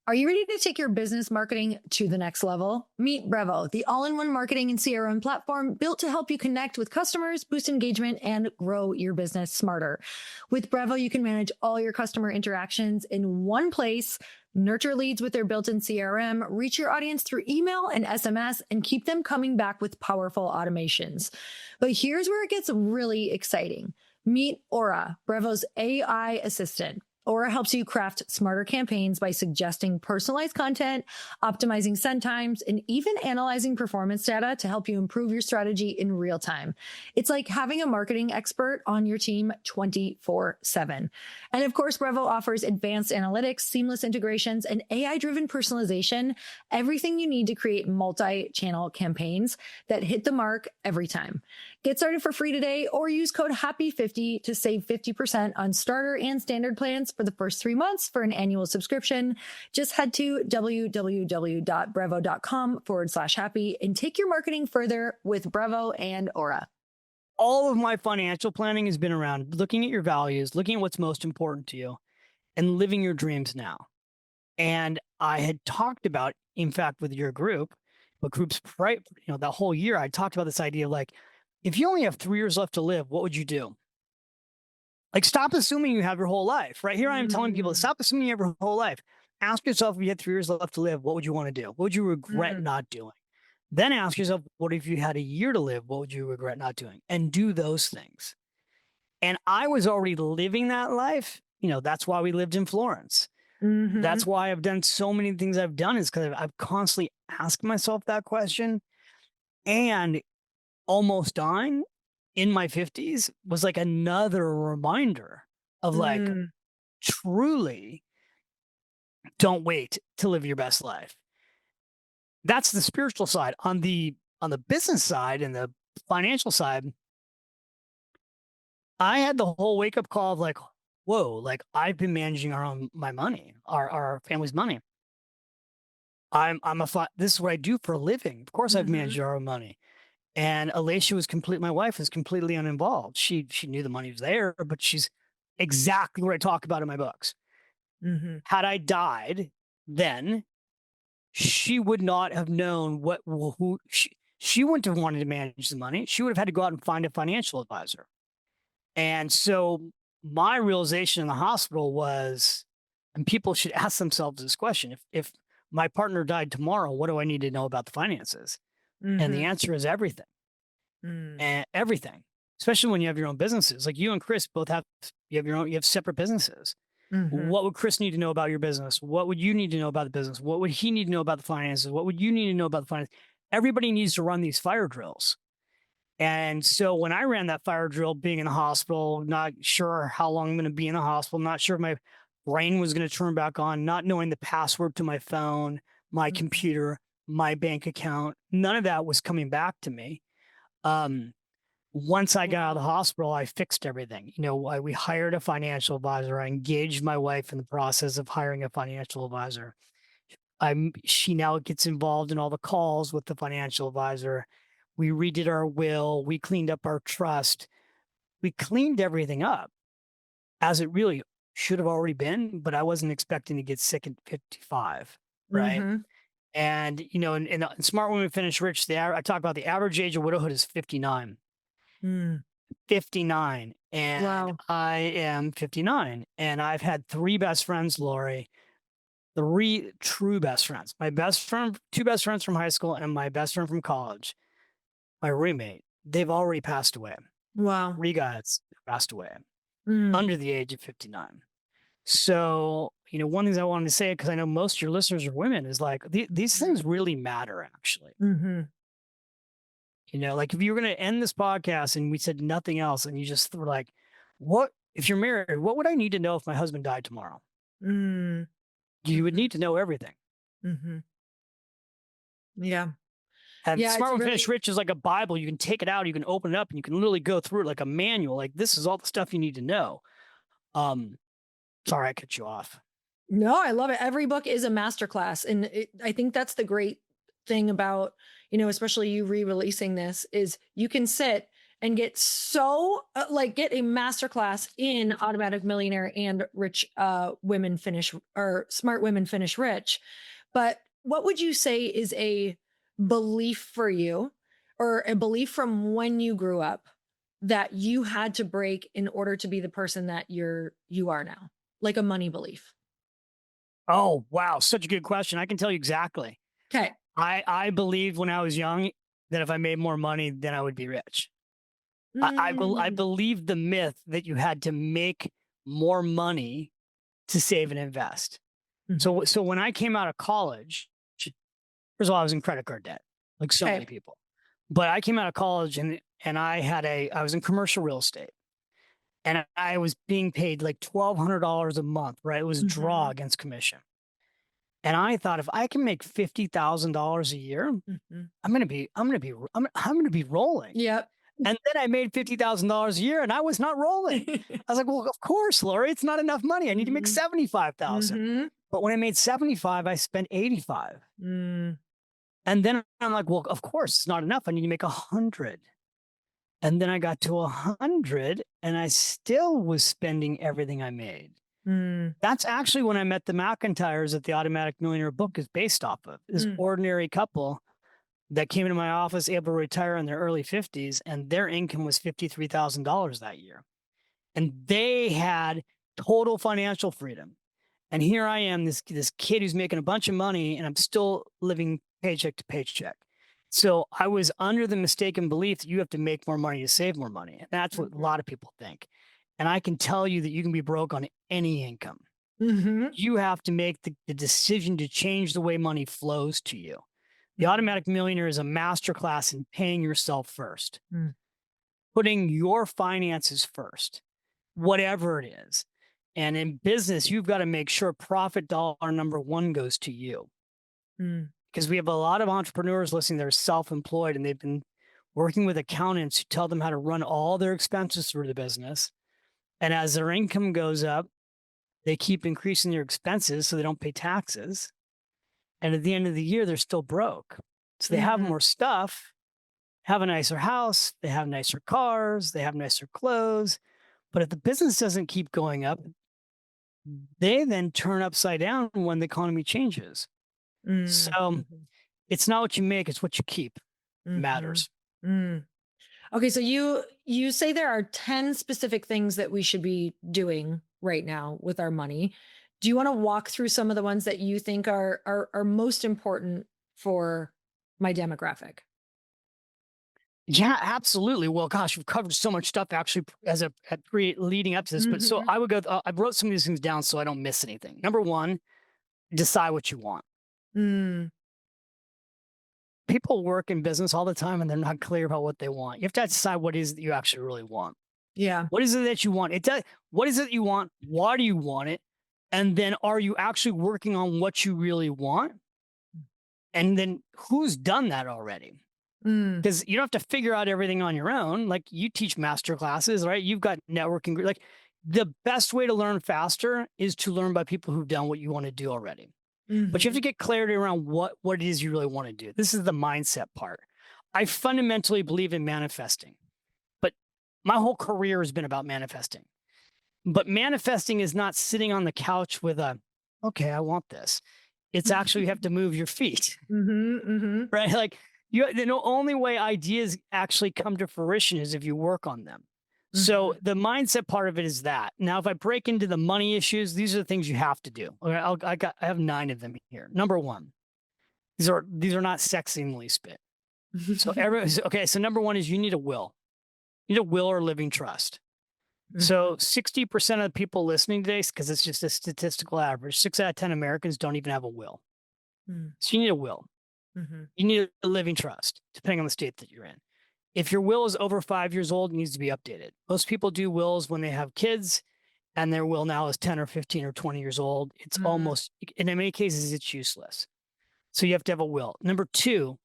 Are you ready to take your business marketing to the next level? Meet Brevo, the all-in-one marketing and CRM platform built to help you connect with customers, boost engagement, and grow your business smarter. With Brevo, you can manage all your customer interactions in one place, nurture leads with their built-in CRM, reach your audience through email and SMS, and keep them coming back with powerful automations. But here's where it gets really exciting. Meet Aura, Brevo's AI assistant. Aura helps you craft smarter campaigns by suggesting personalized content, optimizing send times, and even analyzing performance data to help you improve your strategy in real time. It's like having a marketing expert on your team 24/7. And of course, Brevo offers advanced analytics, seamless integrations, and AI-driven personalization, everything you need to create multi-channel campaigns that hit the mark every time. Get started for free today or use code HAPPY50 to save 50% on starter and standard plans for the first 3 months for an annual subscription. Just head to www.brevo.com/happy and take your marketing further with Brevo and Aura. All of my financial planning has been around looking at your values, looking at what's most important to you. and living your dreams now. And I had talked about, in fact, with your group, but groups, that whole year, I talked about this idea of like, if you only have 3 years left to live, what would you do? Like, stop assuming you have your whole life, right? Here I am telling people, Mm, stop assuming you have your whole life. Ask yourself, if you had 3 years left to live, what would you want to do? What would you regret mm, not doing? Then ask yourself, what if you had a year to live? What would you regret not doing? And do those things. And I was already living that life. That's why we lived in Florence. That's mhm, why I've done so many things I've done is because I've constantly asked myself that question. And almost dying in my 50s was like another reminder of like, mm, truly don't wait to live your best life. That's the spiritual side. On the business side and the financial side, I had the whole wake up call of like, whoa, like I've been managing my money, our family's money. This is what I do for a living. Of course I've mhm, managed our own money. And Alicia my wife was completely uninvolved. She knew the money was there, but she's exactly what I talk about in my books. mhm, Had I died then, she would not have known who she wouldn't have wanted to manage the money. She would have had to go out and find a financial advisor. And so my realization in the hospital was, and people should ask themselves this question: if my partner died tomorrow, what do I need to know about the finances? And the mhm, answer is everything. mm, And everything, especially when you have your own businesses. Like you and Chris both you have separate businesses. mhm, What would Chris need to know about your business? What would you need to know about the business? What would he need to know about the finances? What would you need to know about the finance? Everybody needs to run these fire drills. And so when I ran that fire drill, being in the hospital, not sure how long I'm going to be in the hospital, not sure if my brain was going to turn back on, not knowing the password to my phone, my mhm, computer, my bank account, none of that was coming back to me. Um, Once I got out of the wow, hospital, I fixed everything. We hired a financial advisor. I engaged my wife in the process of hiring a financial advisor. She now gets involved in all the calls with the financial advisor. We redid our will. We cleaned up our trust. We cleaned everything up as it really should have already been, but I wasn't expecting to get sick at 55. Right. mhm, And, in Smart Women Finish Rich, I talk about the average age of widowhood is 59. mm, 59, and wow, I am 59, and I've had 3 best friends, Lori, 3 true best friends. My best friend 2 best friends from high school and my best friend from college, my roommate, they've already passed away. wow, 3 guys passed away mm, under the age of 59. So, one thing I wanted to say, because I know most of your listeners are women, is like, these mhm, things really matter, actually. mhm, Like if you were going to end this podcast and we said nothing else and you just were like, what, if you're married, what would I need to know if my husband died tomorrow? mm, You would mhm, need to know everything. mhm, yeah, And yeah, it's Smart and Finish really Rich is like a Bible. You can take it out, you can open it up, and you can literally go through it like a manual. Like this is all the stuff you need to know. Um, Sorry, I cut you off. no, I love it. Every book is a masterclass, and I think that's the great thing about, especially you re-releasing this is you can sit and get get a masterclass in Automatic Millionaire and Rich Women Finish or Smart Women Finish Rich. But what would you say is a belief for you or a belief from when you grew up that you had to break in order to be the person that you are now? Like a money belief. Oh, wow. Such a good question. I can tell you exactly. Okay. I believed when I was young that if I made more money, then I would be rich. I Mm, believed the myth that you had to make more money to save and invest. mhm. So when I came out of college, first of all, I was in credit card debt, like so many Okay. people. But I came out of college and I was in commercial real estate and I was being paid like $1,200 a month, right? It was a draw Mhm, against commission. And I thought if I can make $50,000 a year, mhm. I'm gonna be rolling. Yep. And then I made $50,000 a year and I was not rolling. I was like, well, of course, Lori, it's not enough money. I need to make Mhm, 75,000. mhm, But when I made 75, I spent 85. mm, And then I'm like, well, of course, it's not enough. I need to make 100. And then I got to 100 and I still was spending everything I made. Mm, That's actually when I met the McIntyres that the Automatic Millionaire book is based off of. This mm, ordinary couple that came into my office able to retire in their early 50s, and their income was $53,000 that year. And they had total financial freedom. And here I am, this kid who's making a bunch of money, and I'm still living paycheck to paycheck. So I was under the mistaken belief that you have to make more money to save more money. And that's what a mhm, lot of people think. And I can tell you that you can be broke on any income. mhm, You have to make the decision to change the way money flows to you. The mhm, Automatic Millionaire is a masterclass in paying yourself first, mm, putting your finances first, whatever it is. And in business, you've got to make sure profit dollar number one goes to you. mm, Because we have a lot of entrepreneurs listening that are self employed and they've been working with accountants who tell them how to run all their expenses through the business. And as their income goes up, they keep increasing their expenses so they don't pay taxes. And at the end of the year, they're still broke. So they have mhm, more stuff, have a nicer house, they have nicer cars, they have nicer clothes. But if the business doesn't keep going up, they then turn upside down when the economy changes. mm, So mhm, it's not what you make, it's what you keep mhm, matters. mm. Okay, so you say there are 10 specific things that we should be doing right now with our money. Do you want to walk through some of the ones that you think are most important for my demographic? Yeah, absolutely. Well, gosh, we've covered so much stuff actually as a at pre leading up to this. But so Mhm, I would go. I wrote some of these things down so I don't miss anything. Number one, decide what you want. mm, People work in business all the time and they're not clear about what they want. You have to decide what it is that you actually really want. yeah. What is it that you want? What is it you want? Why do you want it? And then are you actually working on what you really want? And then who's done that already? Mm, Because you don't have to figure out everything on your own. Like you teach master classes, right? You've got networking. Like the best way to learn faster is to learn by people who've done what you want to do already. But you have to mhm, get clarity around what it is you really want to do. This is the mindset part. I fundamentally believe in manifesting, but my whole career has been about manifesting. But manifesting is not sitting on the couch with a, okay, I want this. It's actually you have to move your feet, mhm, mhm, right? Like the only way ideas actually come to fruition is if you work on them. So mhm, the mindset part of it is that. Now, if I break into the money issues, these are the things you have to do. Okay, I have 9 of them here. Number one, these are not sexingly spit. So okay. So number one is you need a will. You need a will or living trust. mhm, So 60% of the people listening today, because it's just a statistical average, 6 out of 10 Americans don't even have a will. mm, So you need a will. mhm, You need a living trust, depending on the state that you're in. If your will is over 5 years old, it needs to be updated. Most people do wills when they have kids, and their will now is 10 or 15 or 20 years old. It's mm, almost, and in many cases, it's useless. So you have to have a will. Number two,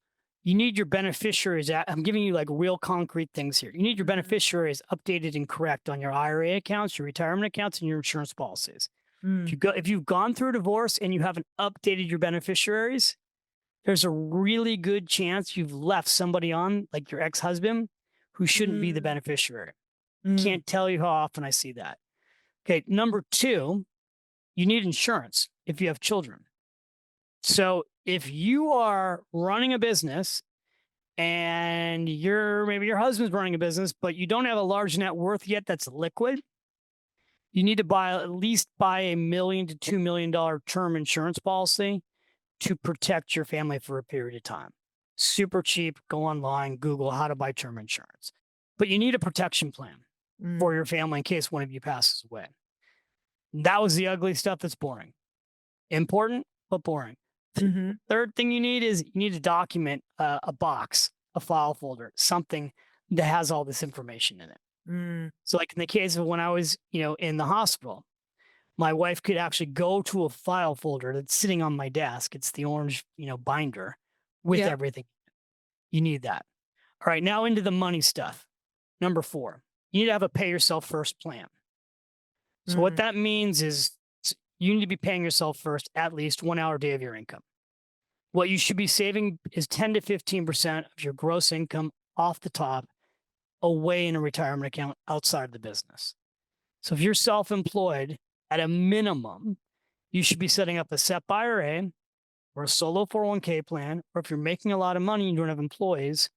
you need your beneficiaries. I'm giving you like real concrete things here. You need your mhm, beneficiaries updated and correct on your IRA accounts, your retirement accounts, and your insurance policies. mm, If you've gone through a divorce and you haven't updated your beneficiaries, there's a really good chance you've left somebody on, like your ex-husband, who shouldn't be the mm, beneficiary. mm, Can't tell you how often I see that. Okay, number two, you need insurance if you have children. So if you are running a business and maybe your husband's running a business, but you don't have a large net worth yet that's liquid, you need to at least buy $1 million to $2 million term insurance policy to protect your family for a period of time. Super cheap. Go online, Google how to buy term insurance. But you need a protection plan for mm, your family in case one of you passes away. That was the ugly stuff that's boring. Important, but boring. mhm, Third thing you need is you need to document a box, a file folder, something that has all this information in it. mm, So, like in the case of when I was, in the hospital, my wife could actually go to a file folder that's sitting on my desk. It's the orange, binder with yep, everything. You need that. All right, now into the money stuff. Number four, you need to have a pay yourself first plan. So what mm, that means is you need to be paying yourself first at least 1 hour a day of your income. What you should be saving is 10 to 15% of your gross income off the top away in a retirement account outside of the business. So if you're self-employed at a minimum, you should be setting up a SEP IRA or a solo 401k plan, or if you're making a lot of money and you don't have employees,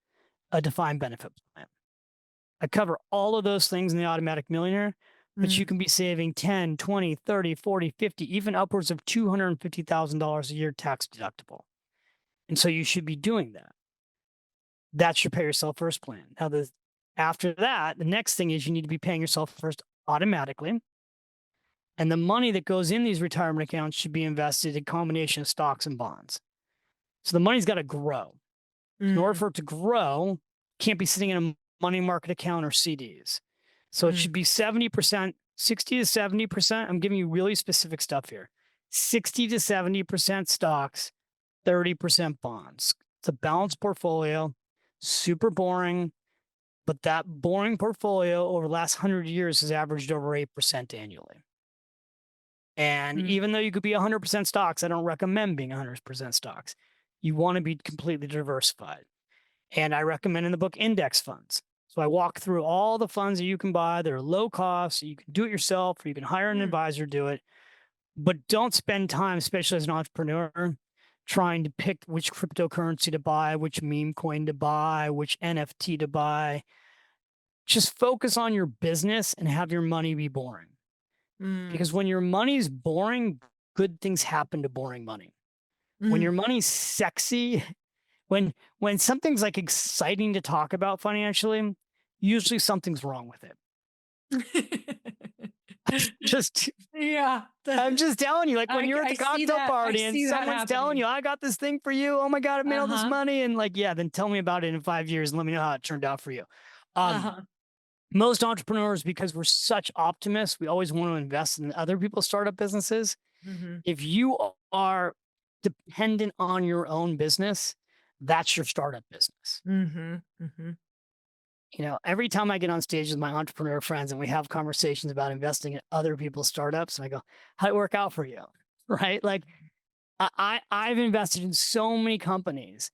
a defined benefit plan. I cover all of those things in the Automatic Millionaire, but you Mm, can be saving 10, 20, 30, 40, 50, even upwards of $250,000 a year tax deductible. And so you should be doing that. That's your pay yourself first plan. Now, after that, the next thing is you need to be paying yourself first automatically. And the money that goes in these retirement accounts should be invested in a combination of stocks and bonds. So the money's got to grow. In order mm, for it to grow, it can't be sitting in a money market account or CDs. So it mm, should be 70%, 60 to 70%. I'm giving you really specific stuff here. 60 to 70% stocks, 30% bonds. It's a balanced portfolio, super boring, but that boring portfolio over the last 100 years has averaged over 8% annually. And mm, even though you could be 100% stocks, I don't recommend being 100% stocks. You want to be completely diversified. And I recommend in the book index funds. So I walk through all the funds that you can buy. They're low cost. So you can do it yourself, or you can hire an mm, advisor to do it. But don't spend time, especially as an entrepreneur, trying to pick which cryptocurrency to buy, which meme coin to buy, which NFT to buy. Just focus on your business and have your money be boring. mm, Because when your money's boring, good things happen to boring money. When mm. your money's sexy, when something's like exciting to talk about financially, usually something's wrong with it. Just Yeah, I'm just telling you, like when you're at the I see cocktail that. I party and see that someone's telling happening. you, I got this thing for you. Oh my God, I made all this Uh-huh. money. And like, yeah, then tell me about it in 5 years and let me know how it turned out for you. Um, Uh-huh. most entrepreneurs, because we're such optimists, we always want to invest in other people's startup businesses. Mhm. If you are dependent on your own business, that's your startup business. Mhm. Mhm. Every time I get on stage with my entrepreneur friends and we have conversations about investing in other people's startups, and I go, how'd it work out for you? Right? Like I've invested in so many companies,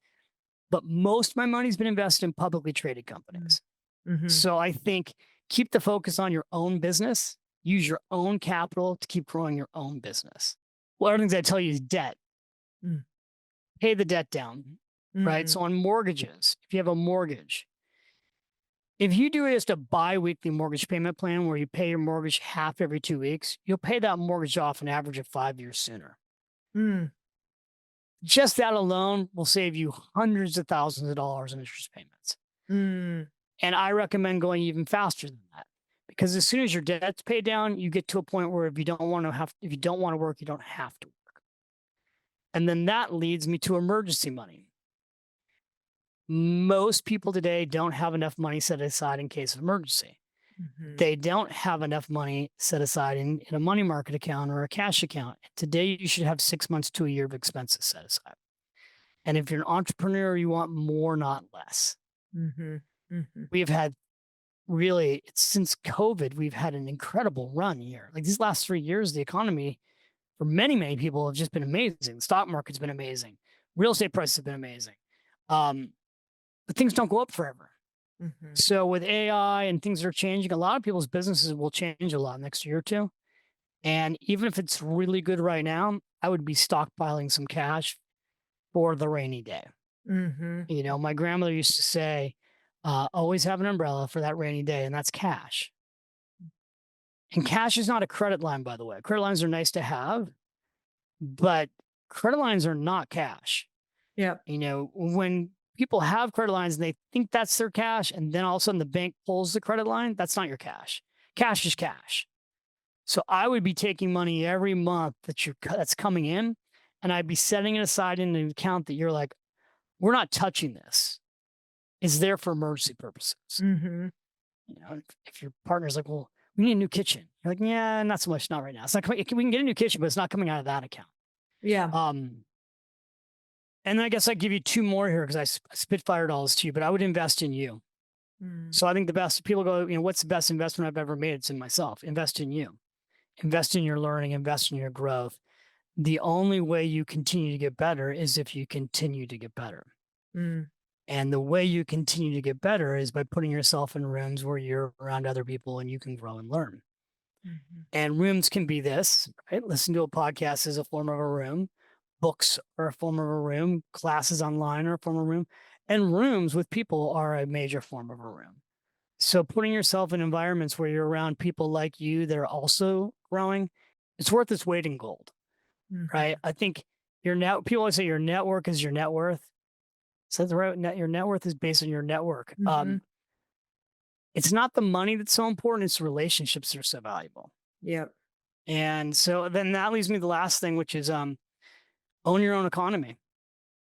but most of my money's been invested in publicly traded Mm. companies. Mhm. So I think keep the focus on your own business, use your own capital to keep growing your own business. One of the things I tell you is debt. Mm. Pay the debt down, right? Mhm. So on mortgages, if you have a mortgage, if you do just a bi-weekly mortgage payment plan where you pay your mortgage half every 2 weeks, you'll pay that mortgage off an average of 5 years sooner. Mm. Just that alone will save you hundreds of thousands of dollars in interest payments. Mm. And I recommend going even faster than that. Because as soon as your debt's paid down, you get to a point where if you don't want to work, you don't have to work. And then that leads me to emergency money. Most people today don't have enough money set aside in case of emergency. Mhm. They don't have enough money set aside in a money market account or a cash account. Today, you should have 6 months to a year of expenses set aside. And if you're an entrepreneur, you want more, not less. Mhm. Mhm. We've had since COVID, we've had an incredible run here. Like these last 3 years, the economy for many, many people have just been amazing. The stock market's been amazing. Real estate prices have been amazing. Um, but things don't go up forever. Mhm. So with AI and things that are changing, a lot of people's businesses will change a lot next year or two. And even if it's really good right now, I would be stockpiling some cash for the rainy day. Mhm. My grandmother used to say, always have an umbrella for that rainy day, and that's cash. And cash is not a credit line, by the way. Credit lines are nice to have, but credit lines are not cash. Yep. When people have credit lines and they think that's their cash, and then all of a sudden the bank pulls the credit line, that's not your cash. Cash is cash. So I would be taking money every month that's coming in, and I'd be setting it aside in an account that you're like, we're not touching this. It's there for emergency purposes. Mhm. If your partner's like, well, we need a new kitchen. You're like, yeah, not so much, not right now. It's not coming. We can get a new kitchen, but it's not coming out of that account. Yeah. Um, and I guess I give you two more here because I spitfired all this to you, but I would invest in you. Mm. So I think the best people go, what's the best investment I've ever made? It's in myself. Invest in you. Invest in your learning, invest in your growth. The only way you continue to get better is if you continue to get better. Mm. And the way you continue to get better is by putting yourself in rooms where you're around other people and you can grow and learn. Mhm. And rooms can be this, right? Listen to a podcast is a form of a room. Books are a form of a room. Classes online are a form of a room. And rooms with people are a major form of a room. So putting yourself in environments where you're around people like you that are also growing, it's worth its weight in gold, right? Mhm. I think people always say your network is your net worth. So that's right. Your net worth is based on your network. Mhm. It's not the money that's so important; it's the relationships that are so valuable. Yep. And so then that leaves me to the last thing, which is own your own economy.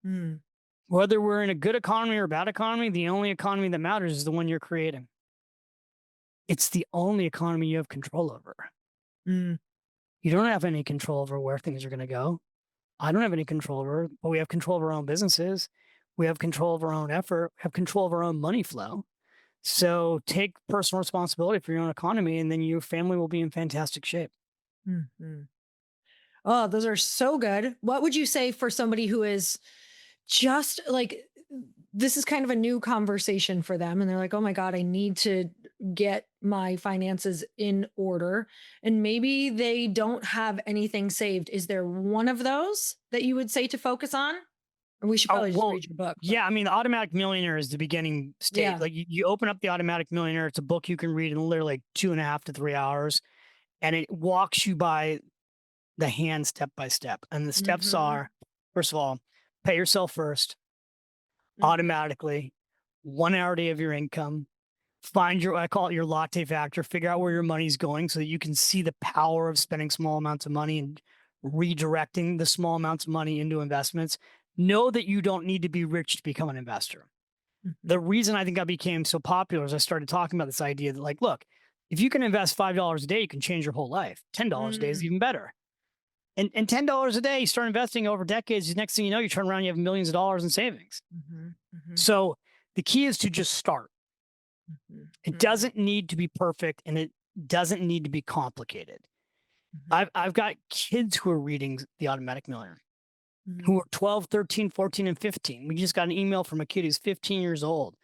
Mm. Whether we're in a good economy or a bad economy, the only economy that matters is the one you're creating. It's the only economy you have control over. Mm. You don't have any control over where things are going to go. I don't have any control over, but we have control of our own businesses. We have control of our own effort. We have control of our own money flow. So take personal responsibility for your own economy, and then your family will be in fantastic shape. Mhm. Oh, those are so good. What would you say for somebody who is just like, this is kind of a new conversation for them and they're like, "Oh my god, I need to get my finances in order." And maybe they don't have anything saved. Is there one of those that you would say to focus on? Or we should Oh, probably just well, read your book, but yeah. I mean, the Automatic Millionaire is the beginning stage. yeah. Like you open up the Automatic Millionaire, it's a book you can read in literally like 2.5 to 3 hours, and it walks you by the hand step by step. And the steps Mhm. are, first of all, pay yourself first Mhm. automatically, 1 hour a day of your income. Find your, I call it your latte factor, figure out where your money's going so that you can see the power of spending small amounts of money and redirecting the small amounts of money into investments. Know that you don't need to be rich to become an investor. The Mhm. reason I think I became so popular is I started talking about this idea that, like, look, if you can invest $5 a day, you can change your whole life. $10 a day is Mm. even better. And $10 a day, you start investing over decades. The next thing you know, you turn around, you have millions of dollars in savings. Mhm. Mhm. So the key is to just start. Mhm. It Mhm. doesn't need to be perfect and it doesn't need to be complicated. Mhm. I've got kids who are reading The Automatic Millionaire who Mhm. are 12, 13, 14, and 15. We just got an email from a kid who's 15 years old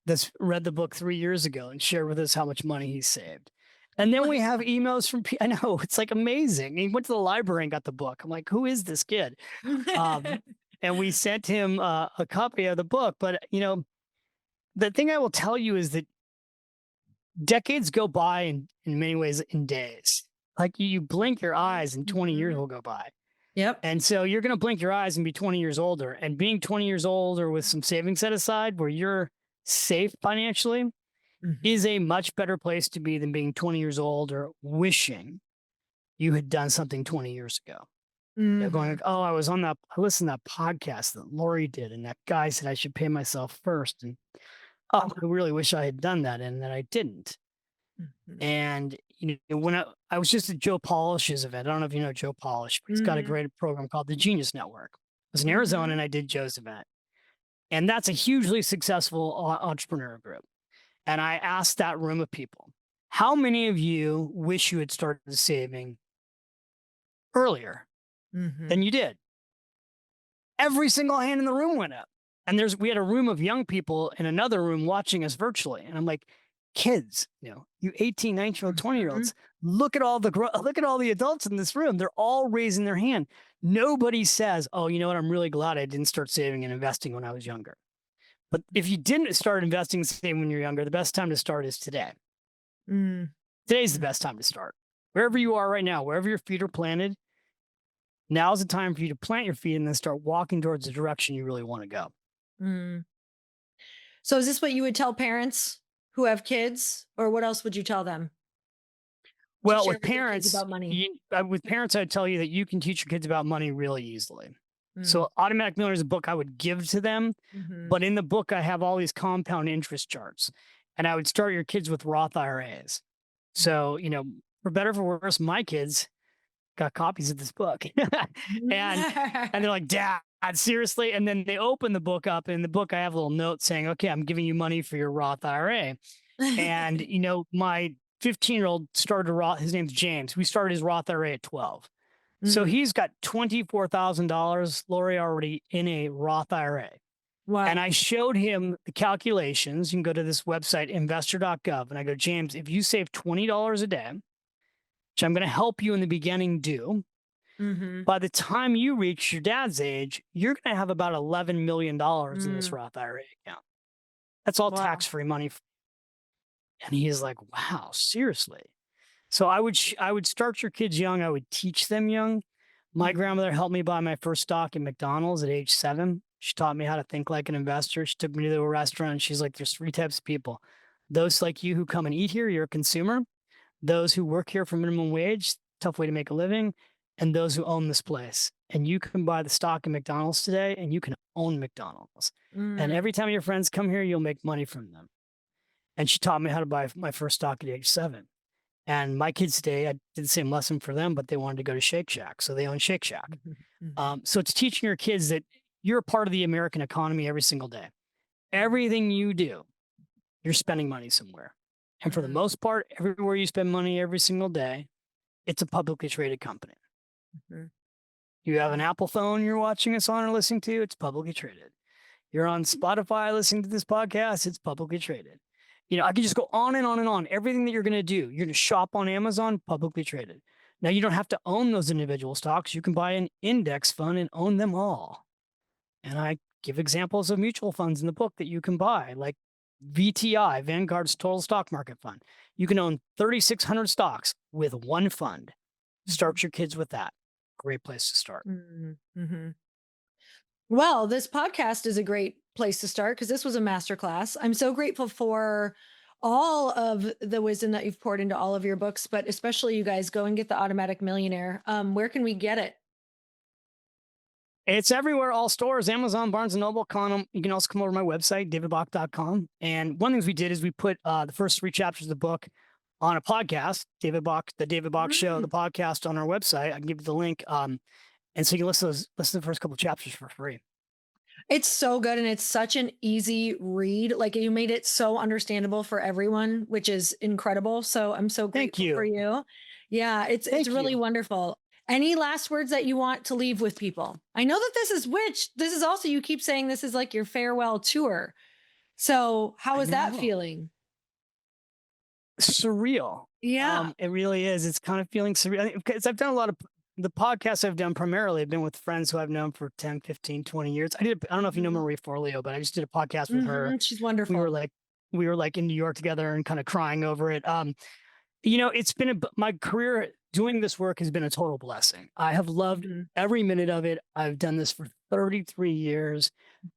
that's read the book 3 years ago and shared with us how much money he's saved. Oh And then my we have god. emails from, I know, it's like amazing. He went to the library and got the book. I'm like, who is this kid? Um, and we sent him a copy of the book. But, the thing I will tell you is that decades go by in many ways in days. Like you blink your Mhm. eyes and 20 years Mhm. will go by. Yep. And so you're going to blink your eyes and be 20 years older. And being 20 years older with some savings set aside where you're safe financially is Mhm. a much better place to be than being 20 years old or wishing you had done something 20 years ago. Going Mhm. like, oh, I listened to that podcast that Lori did, and that guy said I should pay myself first. And oh, I really wish I had done that and that I didn't. Mhm. And when I was just at Joe Polish's event, I don't know if you know Joe Polish, but he's got a Mhm. great program called the Genius Network. I was in Arizona Mhm. and I did Joe's event. And that's a hugely successful entrepreneur group. And I asked that room of people, how many of you wish you had started saving earlier than Mhm. you did? Every single hand in the room went up. And we had a room of young people in another room watching us virtually. And I'm like, kids, you 18, 19-year-old, 20-year-olds, Mhm. look at all the adults in this room. They're all raising their hand. Nobody says, oh, you know what? I'm really glad I didn't start saving and investing when I was younger. But if you didn't start investing and saving when you're younger, the best time to start is today. Mm. Today's the Mm. best time to start. Wherever you are right now, wherever your feet are planted, now's the time for you to plant your feet and then start walking towards the direction you really want to go. Mm. So is this what you would tell parents who have kids, or what else would you tell them to Well, share with their kids about money? with parents, I'd tell you that you can teach your kids about money really easily. Mm. So, Automatic Millionaire is a book I would give to them, Mhm. but in the book, I have all these compound interest charts, and I would start your kids with Roth IRAs. So, for better or for worse, my kids got copies of this book, and they're like, "Dad, seriously?" And then they open the book up, and in the book, I have a little note saying, "Okay, I'm giving you money for your Roth IRA." And, my 15-year-old started a Roth, his name's James. We started his Roth IRA at 12. So Mm. he's got $24,000, Lori, already in a Roth IRA. And Wow. I showed him the calculations. You can go to this website, investor.gov. And I go, James, if you save $20 a day, which I'm going to help you in the beginning do. Mhm. By the time you reach your dad's age, you're going to have about $11 million in this Mm. Roth IRA account. That's all Wow. tax-free money. And he's like, wow, seriously. So I would start your kids young. I would teach them young. My Mhm. grandmother helped me buy my first stock in McDonald's at age 7. She taught me how to think like an investor. She took me to a restaurant. And she's like, there's 3 types of people. Those like you who come and eat here, you're a consumer. Those who work here for minimum wage, tough way to make a living, and those who own this place. And you can buy the stock in McDonald's today and you can own McDonald's. And Mm. every time your friends come here, you'll make money from them. And she taught me how to buy my first stock at age 7. And my kids today, I did the same lesson for them, but they wanted to go to Shake Shack. So they own Shake Shack. Mhm. Mhm. So it's teaching your kids that you're a part of the American economy every single day. Everything you do, you're spending money somewhere. And for the Mm. most part, everywhere you spend money every single day, it's a publicly traded company. Mhm. You have an Mm. Apple phone you're watching us on or listening to, it's publicly traded. You're on Spotify listening to this podcast, it's publicly traded. I could just go on and on and on. Everything that you're going to do, you're going to shop on Amazon, publicly traded. Now, you don't have to own those individual stocks. You can buy an index fund and own them all. And I give examples of mutual funds in the book that you can buy, like VTI, Vanguard's Total Stock Market Fund. You can own 3,600 stocks with one fund. Mhm. Start your kids with that. Great place to start. Mhm. Mhm. Well, this podcast is a great place to start because this was a masterclass. I'm so grateful for all of the wisdom that you've poured into all of your books, but especially you guys go and get the Automatic Millionaire. Where can we get it? It's everywhere, all stores, Amazon, Barnes& and Noble, Con. You can also come over to my website, davidbach.com. And one of the things we did is we put the first 3 chapters of the book on a podcast, David Bach, the David Bach Show, the Mm. podcast on our website. I can give you the link. And so you can listen to the first couple of chapters for free. It's so good and it's such an easy read. Like you made it so understandable for everyone, which is incredible. So I'm so Thank grateful for you. you. Yeah, it's Thank really you. wonderful. Any last words that you want to leave with people? I know that this is also you keep saying this is like your farewell tour. So, how I is that know. feeling? Surreal. Yeah. It really is. It's kind of feeling surreal because I've done a lot of the podcasts I've done primarily have been with friends who I've known for 10, 15, 20 years. I don't know if you know Mhm. Marie Forleo, but I just did a podcast with her. Mhm. She's We were wonderful. like we were like in New York together and kind of crying over it. It's been my career doing this work has been a total blessing. I have loved Mhm. every minute of it. I've done this for 33 years.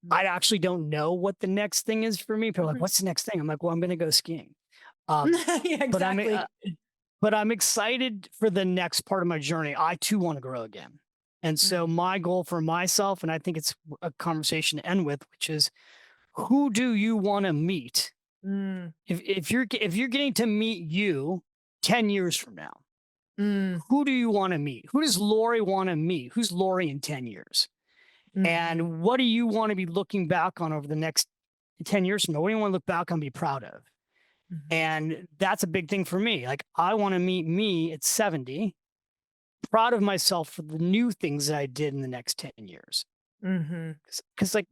Mhm. I actually don't know what the next thing is for me. People are like, Mhm. "What's the next thing?" I'm like, "Well, I'm going to go skiing." Um, Yeah, but I'm exactly. but I'm excited for the next part of my journey. I too want to grow again. And Mm. so my goal for myself, and I think it's a conversation to end with, which is who do you want to meet? Mm. If you're getting to meet you 10 years from now, Mm. who do you want to meet? Who does Lori want to meet? Who's Lori in 10 years? Mhm. And what do you want to be looking back on over the next 10 years from now? What do you want to look back on and be proud of? Mhm. And that's a big thing for me. Like I want to meet me at 70 proud of myself for the new things that I did in the next 10 years. Mhm. Because, like,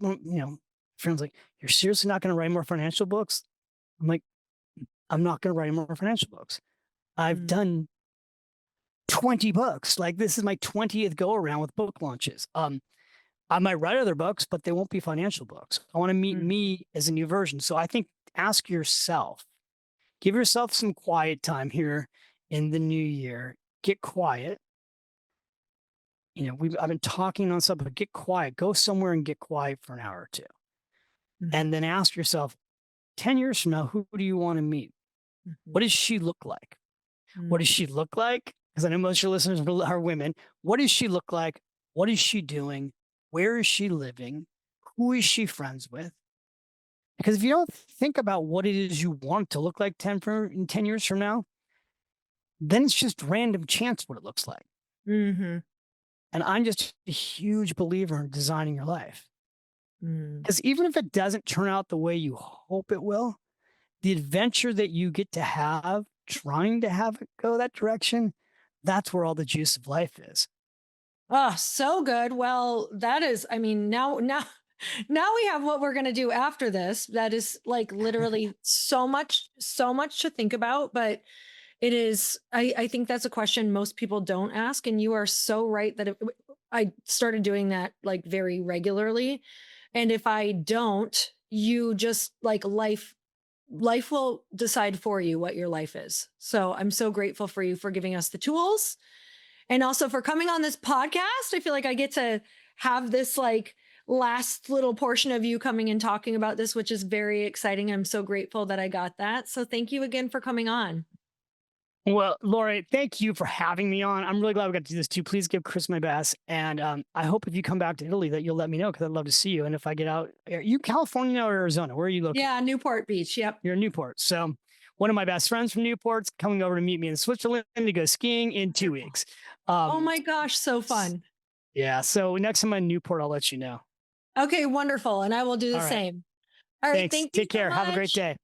friends like, you're seriously not going to write more financial books? I'm like, I'm not going to write more financial books. I've Mm. done 20 books. Like, this is my 20th go around with book launches. I might write other books, but they won't be financial books. I want to meet Mhm. me as a new version. So I think ask yourself, give yourself some quiet time here in the new year. Get quiet. I've been talking on something, but get quiet. Go somewhere and get quiet for an hour or two. Mhm. And then ask yourself, 10 years from now, who do you want to meet? Mhm. What does she look like? What does Mm. she look like? Because I know most of your listeners are women. What does she look like? What is she doing? Where is she living? Who is she friends with? Because if you don't think about what it is you want to look like in 10 years from now, then it's just random chance what it looks like. Mhm. And I'm just a huge believer in designing your life. Mm. Because even if it doesn't turn out the way you hope it will, the adventure that you get to have trying to have it go that direction, that's where all the juice of life is. Oh, so good. Well, that is, I mean, now now we have what we're going to do after this. That is like literally so much to think about, but It is, I think that's a question most people don't ask. And you are so right that I started doing that like very regularly. And if I don't, you just like life will decide for you what your life is. So I'm so grateful for you for giving us the tools and also for coming on this podcast. I feel like I get to have this like last little portion of you coming and talking about this, which is very exciting. I'm so grateful that I got that. So thank you again for coming on. Well, Lori, thank you for having me on. I'm really glad we got to do this too. Please give Chris my best. And I hope if you come back to Italy that you'll let me know because I'd love to see you. And if I get out, are you California or Arizona? Where are you located? Yeah, Newport Beach. Yep. You're in Newport. So one of my best friends from Newport's coming over to meet me in Switzerland to go skiing in 2 weeks. Oh Um, my gosh, so s- fun. yeah. So next time I'm in Newport, I'll let you know. Okay, wonderful. And I will do the All right. same. All right. Thanks. Thank you Take so care. Have a great much. day.